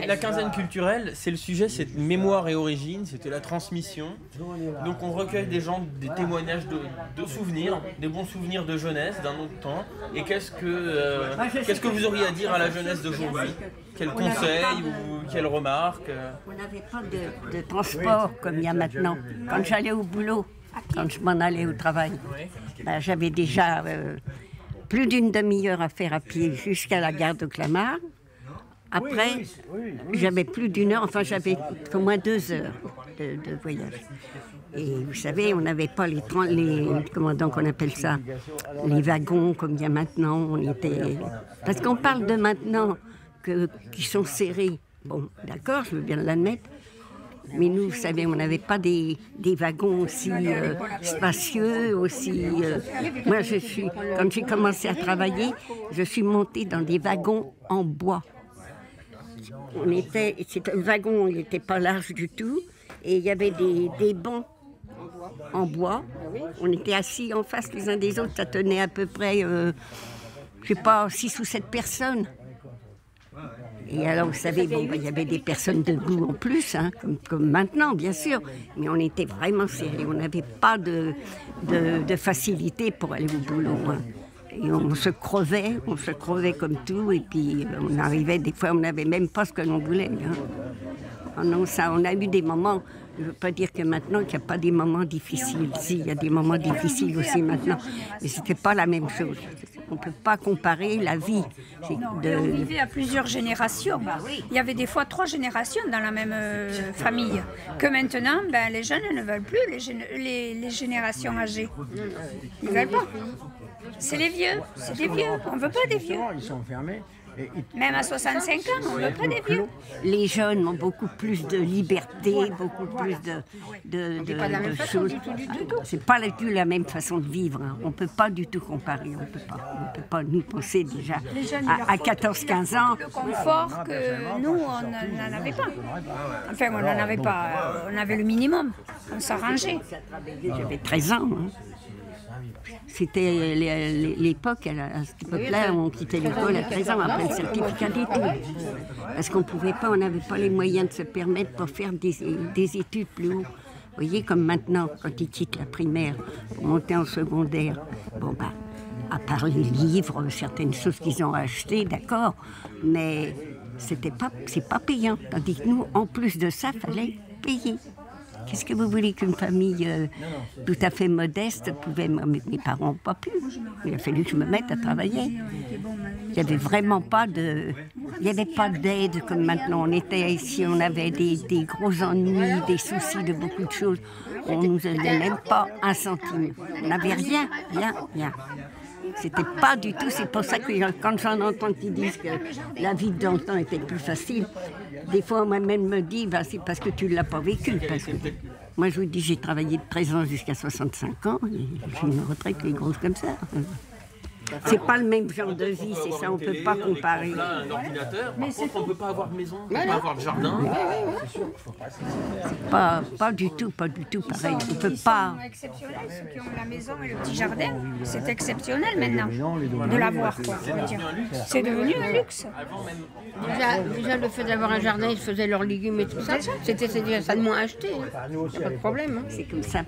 La quinzaine culturelle, c'est le sujet, c'est mémoire et origine, c'était la transmission. Donc on recueille des gens, des témoignages de souvenirs, des bons souvenirs de jeunesse, d'un autre temps. Et qu'est-ce que vous auriez à dire à la jeunesse d'aujourd'hui? Quels conseils ou quelles remarques? On n'avait pas de transport comme il y a maintenant. Quand j'allais au boulot, quand je m'en allais au travail, ben, j'avais déjà plus d'une demi-heure à faire à pied jusqu'à la gare de Clamart. Après, j'avais plus d'une heure, enfin j'avais au moins 2 heures de voyage. Et vous savez, on n'avait pas comment donc on appelle ça, les wagons comme il y a maintenant. Parce qu'on parle de maintenant qui sont serrés. Bon, d'accord, je veux bien l'admettre. Mais nous, vous savez, on n'avait pas des wagons aussi spacieux, aussi... Moi, quand j'ai commencé à travailler, je suis montée dans des wagons en bois. C'était un wagon, il n'était pas large du tout, et il y avait des bancs en bois. On était assis en face les uns des autres, ça tenait à peu près, je ne sais pas, 6 ou 7 personnes. Et alors, vous savez, bon, il y avait des personnes debout en plus, hein, comme maintenant, bien sûr, mais on était vraiment serrés. On n'avait pas de facilité pour aller au boulot. Hein. Et on se crevait comme tout, et puis on arrivait, des fois, on n'avait même pas ce que l'on voulait. Hein. Oh non, ça, on a eu des moments, je ne veux pas dire que maintenant, qu'il n'y a pas des moments difficiles. Si, il y a des moments difficiles aussi maintenant, mais ce n'était pas la même chose. On ne peut pas comparer la vie. On vivait à plusieurs générations. Il y avait des fois 3 générations dans la même famille. Que maintenant, ben, les jeunes ne veulent plus, les générations âgées. Ils ne veulent pas. C'est les vieux, c'est des vieux. On ne veut pas des vieux. Ils sont fermés. Même à 65 ans, on ne veut pas des vieux. Les jeunes ont beaucoup plus de liberté, beaucoup plus de choses. C'est pas du tout la même façon de vivre. Hein. On ne peut pas du tout comparer. On ne peut pas nous penser déjà à 14-15 ans. Le confort que nous, on n'en avait pas. Enfin, on n'en avait pas. On avait le minimum. On s'arrangeait. J'avais 13 ans. Hein. C'était l'époque, à cette époque-là, on quittait l'école à 13 ans après le certificat d'études. Parce qu'on pouvait pas, on n'avait pas les moyens de se permettre pour faire des études plus haut. Vous voyez, comme maintenant, quand ils quittent la primaire pour monter en secondaire, bon bah, à part les livres, certaines choses qu'ils ont achetées, d'accord, mais c'est pas payant. Tandis que nous, en plus de ça, fallait payer. Qu'est-ce que vous voulez qu'une famille tout à fait modeste pouvait... Mes parents n'ont pas pu. Il a fallu que je me mette à travailler. Il n'y avait vraiment pas de... Il n'y avait pas d'aide comme maintenant. On était ici, on avait des gros ennuis, des soucis de beaucoup de choses. On ne nous donnait même pas un centime. On n'avait rien. C'était pas du tout, c'est pour ça que quand j'en entends qui disent que la vie d'antan était plus facile, des fois moi-même me dis, bah, c'est parce que tu ne l'as pas vécu. Parce que moi je vous dis, j'ai travaillé de 13 ans jusqu'à 65 ans, et j'ai une retraite qui est grosse comme ça. C'est pas le même genre de vie, c'est ça, on ne peut pas comparer. On a un ordinateur, par contre on ne peut pas avoir de maison, on ne peut pas avoir de jardin. C'est pas du tout pareil. On peut pas... C'est exceptionnel, ceux qui ont la maison et le petit jardin, c'est exceptionnel maintenant de l'avoir, quoi. C'est devenu un luxe. Déjà le fait d'avoir un jardin, ils faisaient leurs légumes et tout ça, c'était ça de moins acheter, hein. Pas de problème. Hein. C'est comme ça,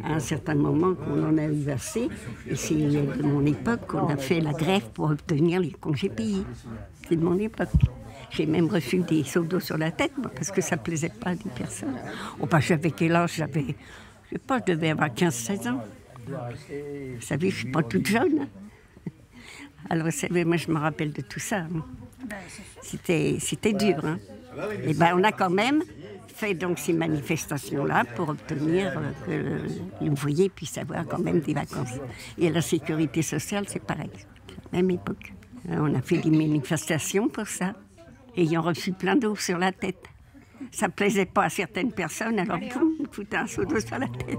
à un certain moment qu'on en a eu assez, et c'est de mon époque qu'on a fait la grève pour obtenir les congés payés. C'est de mon époque. J'ai même reçu des seaux d'eau sur la tête, moi, parce que ça ne plaisait pas à des personnes. Oh, bah, j'avais quel âge? Je sais pas, je devais avoir 15-16 ans. Vous savez, je ne suis pas toute jeune. Alors, vous savez, moi, je me rappelle de tout ça. Hein. C'était dur. Hein. Et ben, on a quand même fait donc ces manifestations-là pour obtenir que l'ouvrier puisse avoir quand même des vacances. Et la sécurité sociale, c'est pareil, la même époque. On a fait des manifestations pour ça, ayant reçu plein d'eau sur la tête. Ça ne plaisait pas à certaines personnes, alors boum, on foutait un seau d'eau sur la tête.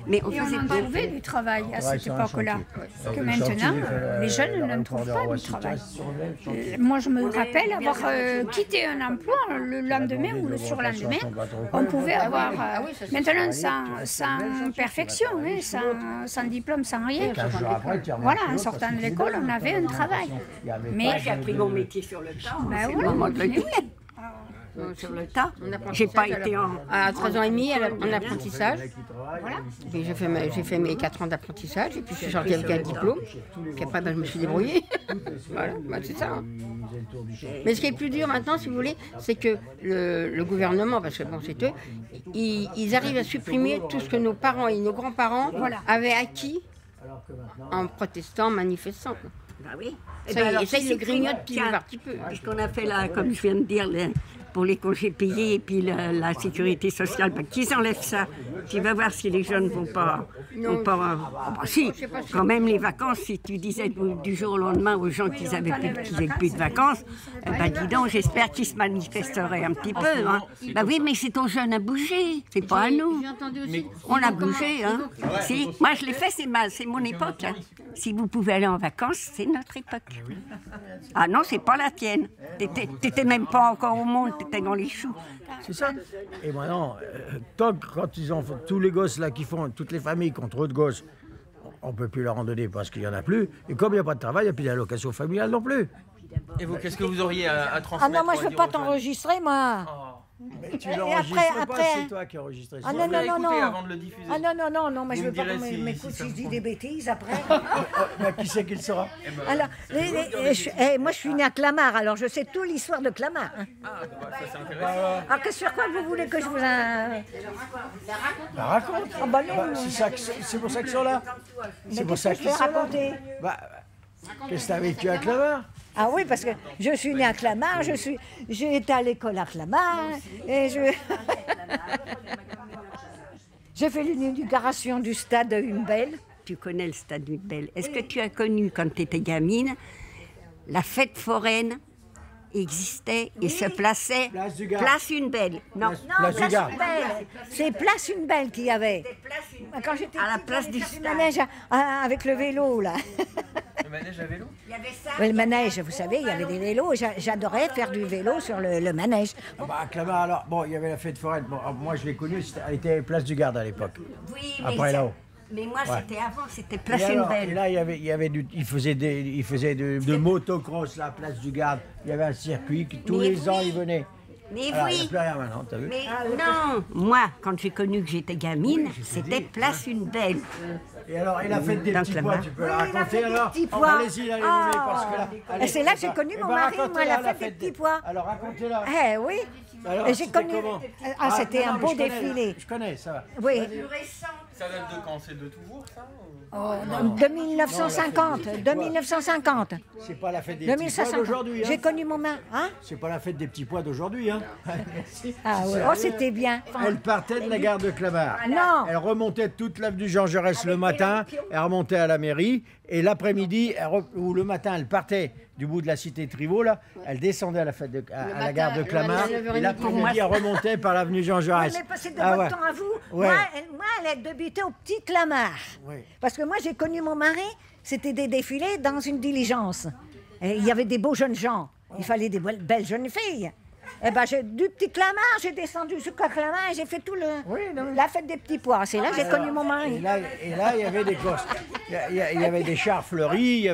Mais on Et on faisait en pas. trouvait du travail à cette époque-là. Que maintenant, les jeunes ne trouvent pas du travail. Moi, je me rappelle avoir quitté un emploi le lendemain ou le surlendemain. On pouvait avoir, maintenant, sans perfection, hein, sans diplôme, sans rien. Voilà, en sortant de l'école, on avait un travail. Mais J'ai appris mon métier sur le tas. ben C'est le voilà. moment de le dire. Sur le tas. J'ai pas été À 13 ans et demi, en apprentissage. Voilà. Puis j'ai fait mes 4 ans d'apprentissage et puis je suis sortie avec un diplôme. Puis après, je me suis débrouillée. Voilà, c'est ça. Mais ce qui est plus dur maintenant, si vous voulez, c'est que le gouvernement, parce que bon, c'est eux, ils arrivent à supprimer tout ce que nos parents et nos grands-parents avaient acquis en protestant, en manifestant. Bah oui. Ça, ils le grignotent petit peu par petit peu. Puisqu'on a fait là, comme je viens de dire, pour les congés payés et puis la sécurité sociale, qu'ils enlèvent ça. Tu vas voir si les jeunes vont pas. Si, quand même les vacances, si tu disais du jour au lendemain aux gens qu'ils avaient plus de vacances, dis donc, j'espère qu'ils se manifesteraient un petit peu. Hein. Bah oui, mais c'est aux jeunes à bouger, c'est pas à nous. On a bougé, hein. Si, moi je l'ai fait, c'est mon époque. Hein. Si vous pouvez aller en vacances, c'est notre époque. Ah non, c'est pas la tienne. T'étais même pas encore au monde, t'étais dans les choux. C'est ça. Et maintenant, quand ils ont tous les gosses là qui font, toutes les familles qui ont trop de gosses, on ne peut plus leur en donner parce qu'il n'y en a plus. Et comme il n'y a pas de travail, il n'y a plus d'allocation familiale non plus. Et vous, qu'est-ce que vous auriez à transmettre? Ah non, moi je à veux dire pas aux jeunes? t'enregistrer, moi. Mais tu l'enregistres pas, c'est toi qui enregistres. Ah Vous non, l'avez non, écouté non. avant de le diffuser. Ah non, moi je Vous veux me pas direz qu'on si m'écoute ça si je me dis convient. des bêtises après. Qui c'est qui le saura? Alors, moi je suis née à Clamart, alors je sais toute l'histoire de Clamart. Hein. Ah, bah, ça c'est intéressant. Alors sur quoi vous voulez que je vous... Raconte. Ah bah non. C'est pour ça qu'ils sont là. Mais C'est pour qu'est-ce ça que je qu'ils vais sont là. raconter? Qu'est-ce que t'as vécu à Clamart? Ah oui, parce que je suis née à Clamart, j'ai été à l'école à Clamart, et j'ai fait l'inauguration du stade Humbel. Tu connais le stade Humbel. Est-ce que tu as connu, quand tu étais gamine, la fête foraine existait et se plaçait Place du Gard. Place Humbel. Non, Place du Gard. Humbel. C'est Place Humbel qu'il y avait. Quand j'étais à la petite, place on du allait faire stade. manège avec le vélo, là. Le manège à vélo? Le manège, vous savez, il y avait des vélos. J'adorais faire du vélo sur le manège. À Clamart, alors, bon, il y avait la fête foraine. Bon, moi, je l'ai connue, elle était place du Gard à l'époque. Oui, Après, là-haut. Mais moi, c'était avant, c'était Et Place alors, et Humbel. là, il faisait de motocross, la place du Gard. Il y avait un circuit, tous Mais les ans, oui. il venait. Mais Alors, il n'y a oui, plus rien maintenant, t'as vu? mais non, moi, quand j'ai connu que j'étais gamine, c'était Place Humbel. Et alors, et la fête des Dans petits Clamart. pois, tu peux la Oui, la raconter fête des alors? petits pois. Allez-y, allez-y, parce que là... allez, Et c'est là que j'ai bah, connu eh mon ben, mari, moi, racontez-la, la fête des petits pois. Alors, racontez-la. Eh oui. Alors, Et j'ai c'était connu. comment? Ah, c'était non, un mais beau je connais, défilé. Je connais, ça va. Oui. Ça date de quand? C'est de toujours ça? De 1950. De 1950. C'est pas la fête des De petits pois 1950. d'aujourd'hui, hein? J'ai connu mon mari. Hein? C'est pas la fête des petits pois d'aujourd'hui, hein? Ah oui. Oh, c'était bien. Elle partait de la gare de Clamart. Non. Elle remontait toute l'avenue Jean Jaurès le matin, elle remontait à la mairie, et l'après-midi, ou le matin, elle partait du bout de la cité Trivaux, là, elle descendait à la gare de Clamart, et l'après-midi, elle remontait par l'avenue Jean Oui, Jaurès. mais passez de Ah votre ouais. temps à vous. Ouais. Moi, elle débutait au petit Clamart. Oui. Parce que moi, j'ai connu mon mari, c'était des défilés dans une diligence. Et il y avait des beaux jeunes gens. Il fallait des belles jeunes filles. Et ben, du petit Clamart, j'ai descendu jusqu'à Clamart et j'ai fait tout la fête des petits pois. C'est là que j'ai connu mon Et mari. là, il y avait des courses. Il y avait des chars fleuris,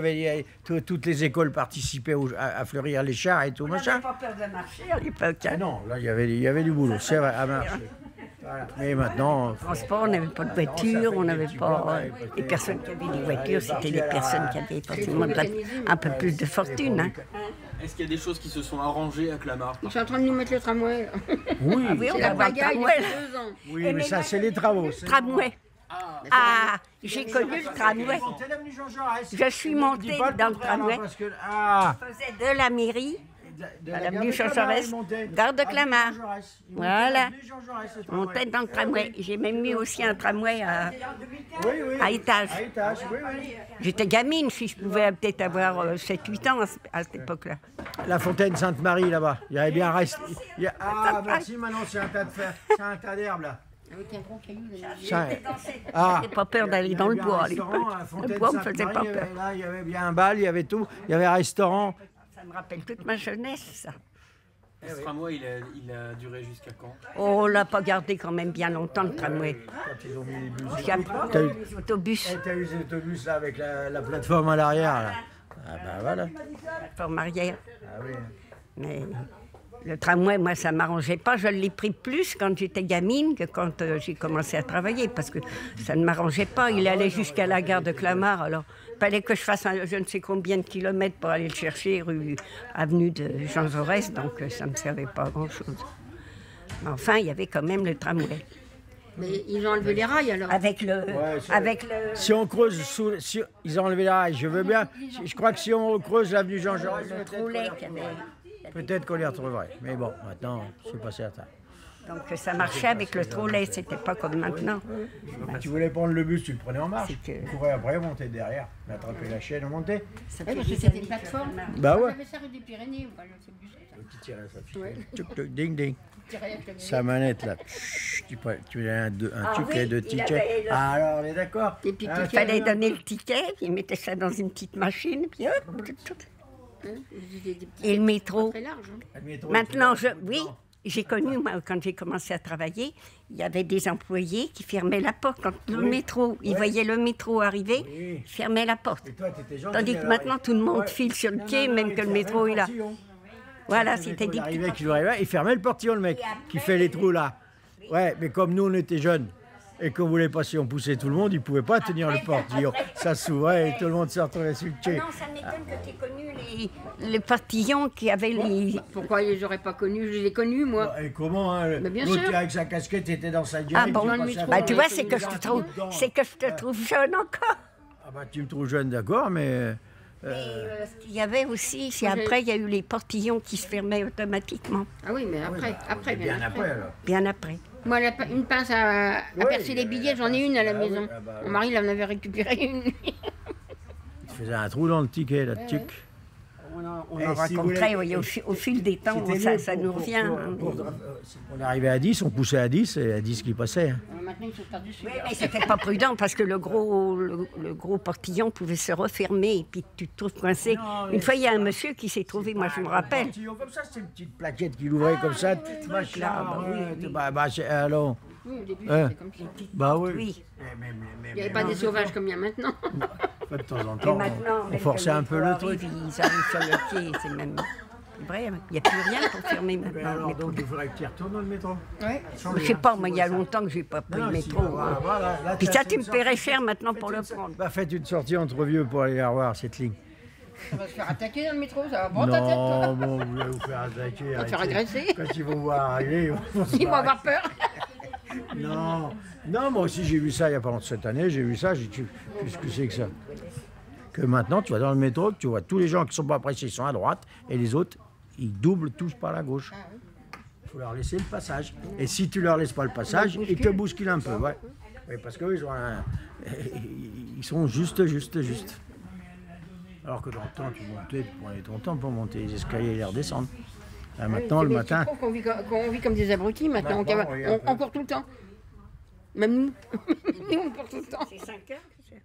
toutes les écoles participaient à fleurir les chars et tout, machin. pas peur de marcher à l'époque. Ah non, là, il y avait du boulot, c'est vrai, à marcher. Voilà. Mais maintenant, Transport, on n'avait pas de voiture, on n'avait pas. Les personnes qui avaient des voitures, c'était les personnes qui avaient forcément un peu plus de fortune. Hein. Est-ce qu'il y a des choses qui se sont arrangées à Clamart? Ils sont en train de nous mettre le tramway. oui, Oui, on La va voir le pagaille tramway. depuis 2 ans. oui, mais ça, c'est les travaux. Tramway. Ah, j'ai connu le tramway. Je suis montée dans le tramway. Je faisais de la mairie à l'avenue Jean Jaurès, gare de Clamart. Voilà. On montait dans le tramway. J'ai même mis aussi un tramway à étage. J'étais gamine, si je pouvais peut-être avoir 7-8 ans à cette époque-là. La fontaine Sainte-Marie, là-bas. Il y avait bien resté. Ah, merci, maintenant, c'est un tas de fer. C'est un tas d'herbes, là. Avec un gros caillou. Ça, J'avais pas peur d'aller dans le bois à l'époque. Le bois me faisait pas peur. Là, il y avait bien un bal, il y avait tout. Il y avait un restaurant. Ça me rappelle toute ma jeunesse, ça. Ce tramway, il a duré jusqu'à quand? Oh, on l'a pas gardé quand même bien longtemps, le tramway. Quand ils ont mis les bus. Puis après, les autobus. T'as eu les autobus là avec la plateforme à l'arrière là. Ah bah voilà. Plateforme arrière. Ah oui. Mais le tramway, moi, ça m'arrangeait pas. Je l'ai pris plus quand j'étais gamine que quand j'ai commencé à travailler, parce que ça ne m'arrangeait pas. Il allait jusqu'à la gare de Clamart, alors il fallait que je fasse je ne sais combien de kilomètres pour aller le chercher, avenue de Jean Jaurès, donc ça ne me servait pas à grand-chose. Mais enfin, il y avait quand même le tramway. Mais ils ont enlevé les rails alors. Avec le... Si on creuse, ils ont enlevé les rails, je veux bien. Je crois que si on creuse l'avenue Jean Jaurès, peut-être qu'on les retrouverait. Mais bon, maintenant, c'est pas certain. Donc ça marchait avec le trolley, c'était pas comme maintenant. Tu voulais prendre le bus, tu le prenais en marche. C'est que- Tu courais après, monter derrière, attraper la chaîne, monter. Ça Ouais, fait parce que des c'était années une plateforme. Bah Moi, ouais. j'avais ça rue des Pyrénées. Enfin, je sais plus ce que c'est. Tu tirais ça, Ouais. tuc, tuc, ding ding. Tirais avec le Sa manette là, tu as un ticket oui, de il ticket. avait le- Ah, alors on est d'accord. Des petits Ah, tickets. Il fallait donner le ticket, puis il mettait ça dans une petite machine, puis hop, tout. Hein, des petits Et le métro. très larges. Hein. le métro, Maintenant, tu vois, oui, j'ai connu, moi, quand j'ai commencé à travailler, il y avait des employés qui fermaient la porte. Quand le métro, ils voyaient le métro arriver, Oui. ils fermaient la porte. Et toi, t'étais gentil, Tandis que alors, maintenant, tout le monde ouais. file sur le Non, quai, non, même il que le fermait métro est là. portillon. Voilà, Le c'était métro, des il petits arrivait, qu'il arrivait, il fermait le portillon, le mec, qui fait les trous là. Ouais, mais comme nous, on était jeunes, et qu'on voulait pas, si on poussait tout le monde, il pouvait pas tenir le portillon. Ça s'ouvrait et tout le monde se retrouvait sur le quai. Non, ça m'étonne que tu aies connu les portillons qui avaient les... Pourquoi ils n'auraient pas connu? Je les ai connus, moi. Et comment, hein, Mais bien l'autre sûr. avec sa casquette était dans sa gueule. Ah bon, dans le métro, bah, tu vois, ouais, c'est que je te trouve, dedans. c'est que je te trouve jeune encore. Ah bah tu me trouves jeune, d'accord, mais... Il y avait aussi, c'est Moi, j'ai- après, il y a eu les portillons qui se fermaient automatiquement, Ah oui, mais après, bien après alors. bien après. Moi, une pince à percer les billets, j'en ai une à la Ah oui, maison. ah bah Mon oui. mari, il en avait récupéré une. Il faisait un trou dans le ticket, là, tic. On Eh, en si vous raconterait, voulez- oui, au fil des temps, C'était ça, mieux ça pour- nous pour- revient. pour- hein, pour- mais- on arrivait à 10, on poussait à 10, et à 10 qui passait. Hein. Maintenant, ils sont par-dessus. Oui, mais c'était pas prudent parce que le gros portillon pouvait se refermer et puis tu te trouves coincé. Non, mais Une fois, il y a un monsieur qui s'est trouvé, moi je me rappelle. Comme ça, c'était une petite plaquette qui l'ouvrait comme ça. Machin, là, bah oui, ouais, oui. bah, alors. Oui, au début, Hein. c'était comme ça. Bah oui. Oui. Il n'y avait pas des sauvages comme il y a maintenant. Pas de temps en Et temps. maintenant, On même forçait que un peu métro le truc. arrive, ils arrivent sur le pied, c'est même vrai. Il n'y a plus rien pour fermer Mais maintenant. le alors, métro. donc, il faudrait que tu y retournes dans le métro. Ouais. Je sais pas, moi, il y a longtemps que je n'ai pas pris le métro. Hein. Puis ça, tu me paierais cher maintenant pour le prendre. Bah, faites une sortie entre vieux pour aller la revoir, cette ligne. On va se faire attaquer dans le métro, ça va prendre ta tête, toi. Non, bon, vous allez vous faire attaquer. On va te faire arrêtez. agresser. Quand ils vont voir arriver, ils vont se Ils vont barrer. avoir peur. Non, non, moi aussi j'ai vu ça il y a pas longtemps cette année, j'ai vu ça, j'ai dit, qu'est-ce que c'est que ça? Que maintenant tu vas dans le métro, tu vois tous les gens qui sont pas pressés, ils sont à droite, et les autres, ils doublent tous par la gauche. Il faut leur laisser le passage. Et si tu leur laisses pas le passage, ils te bousculent un peu, ouais. Oui, parce qu'eux, ils sont juste. Alors que dans le temps, tu montais, tu prenais ton temps pour monter les escaliers et les redescendre. Là, maintenant, le Mais matin... Tu trouves qu'on vit comme des abrutis maintenant. Maintenant, regarde. On court tout le temps. Même nous. Nous, on court tout le temps. C'est 5 heures que c'est.